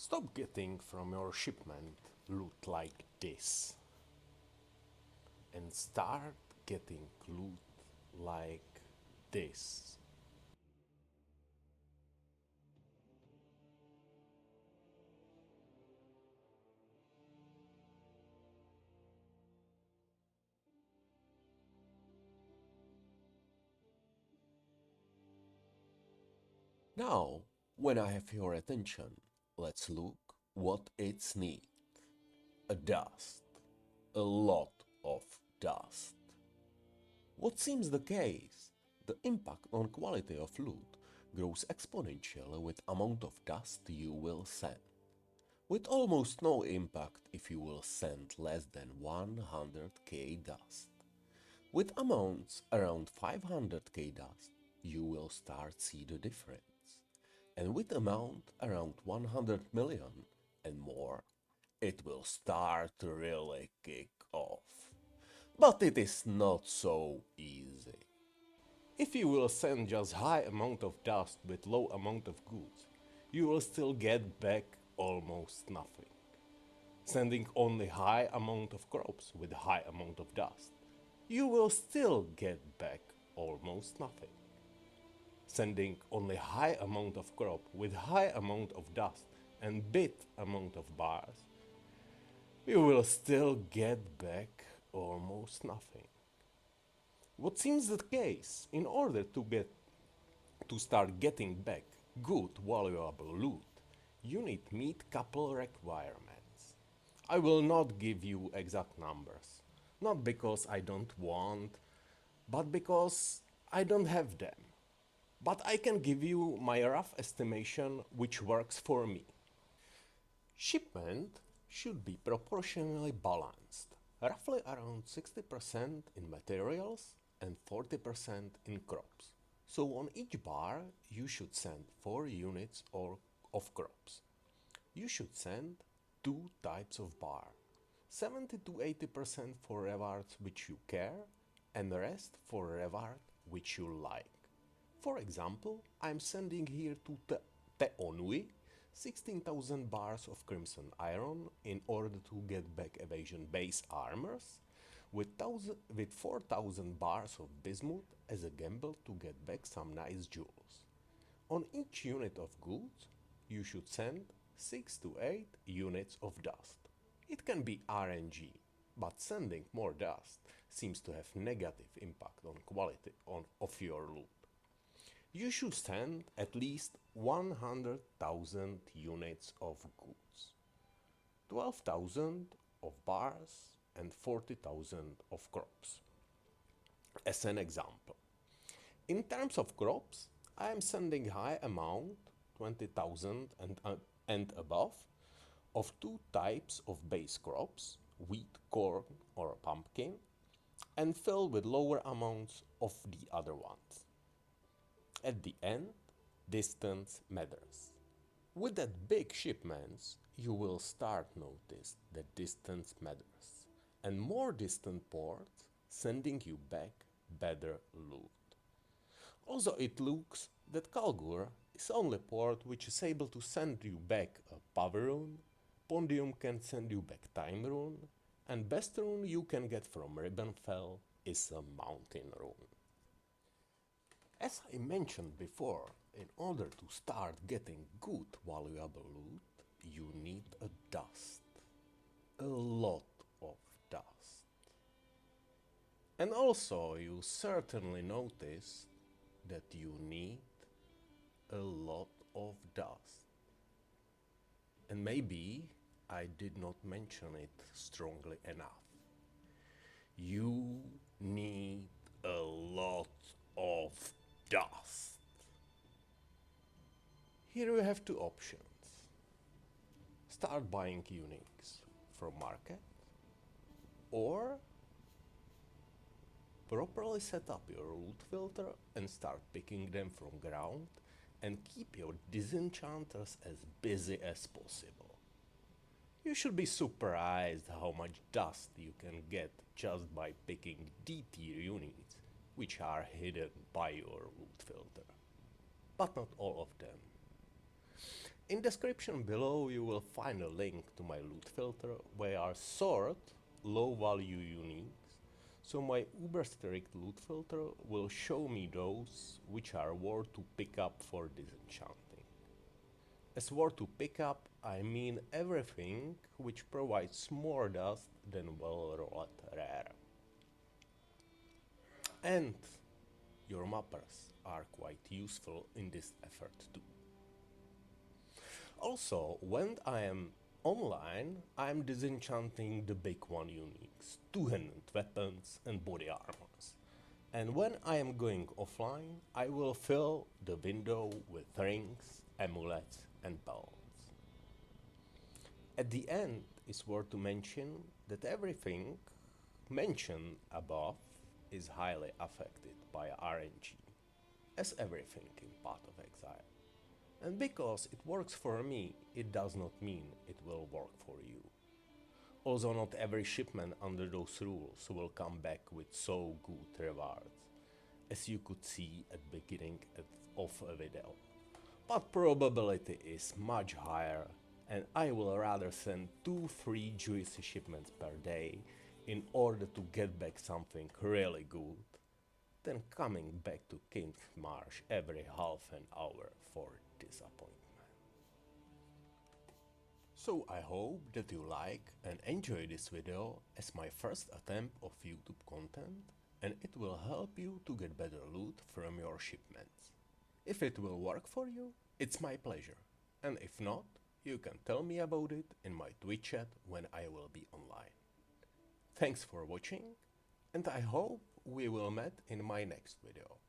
Stop getting from your shipment loot like this and start getting loot like this. Now, when I have your attention, let's look what it's need. A dust. A lot of dust. What seems the case? The impact on quality of loot grows exponentially with amount of dust you will send, with almost no impact if you will send less than 100k dust. With amounts around 500k dust, you will start see the difference. And with amount around 100 million and more, it will start to really kick off. But it is not so easy. If you will send just high amount of dust with low amount of goods, you will still get back almost nothing. Sending only high amount of crops with high amount of dust, you will still get back almost nothing. Sending only high amount of crop with high amount of dust and bit amount of bars, you will still get back almost nothing. What seems the case, in order to start getting back good valuable loot, you need meet couple requirements. I will not give you exact numbers, not because I don't want, but because I don't have them. But I can give you my rough estimation which works for me. Shipment should be proportionally balanced, roughly around 60% in materials and 40% in crops. So on each bar you should send 4 units of crops. You should send 2 types of bar, 70 to 80% for rewards which you care and the rest for reward which you like. For example, I'm sending here to Teonui 16,000 bars of crimson iron in order to get back evasion base armors, with 4,000 bars of bismuth as a gamble to get back some nice jewels. On each unit of goods, you should send 6 to 8 units of dust. It can be RNG, but sending more dust seems to have negative impact on quality of your loot. You should send at least 100,000 units of goods, 12,000 of bars and 40,000 of crops. As an example, in terms of crops, I am sending high amount, 20,000 and above, of 2 types of base crops, wheat, corn or pumpkin, and fill with lower amounts of the other ones. At the end, distance matters. With that big shipments, you will start notice that distance matters, and more distant ports sending you back better loot. Also, it looks that Kalgur is only port which is able to send you back a power rune, Pondium can send you back time rune, and best rune you can get from Ribbonfell is a mountain rune. As I mentioned before, in order to start getting good valuable loot, you need a dust. A lot of dust. And also you certainly notice that you need a lot of dust. And maybe I did not mention it strongly enough. You need a lot of dust. Here we have 2 options. Start buying uniques from market, or properly set up your loot filter and start picking them from ground and keep your disenchanters as busy as possible. You should be surprised how much dust you can get just by picking D tier units, which are hidden by your loot filter. But not all of them. In description below you will find a link to my loot filter where I sort low value uniques, so my uber strict loot filter will show me those which are worth to pick up for disenchanting. As worth to pick up I mean everything which provides more dust than well-rolled rare. And your mappers are quite useful in this effort too. Also, when I am online, I am disenchanting the big one uniques, two-handed weapons and body armors. And when I am going offline, I will fill the window with rings, amulets and belts. At the end, it's worth to mention that everything mentioned above is highly affected by RNG, as everything in Path of Exile. And because it works for me, it does not mean it will work for you. Also, not every shipment under those rules will come back with so good rewards, as you could see at the beginning of a video. But probability is much higher, and I will rather send 2-3 juicy shipments per day in order to get back something really good, than coming back to King's Marsh every half an hour for disappointment. So I hope that you like and enjoy this video as my first attempt of YouTube content, and it will help you to get better loot from your shipments. If it will work for you, it's my pleasure, and if not, you can tell me about it in my Twitch chat when I will be online. Thanks for watching, and I hope we will meet in my next video.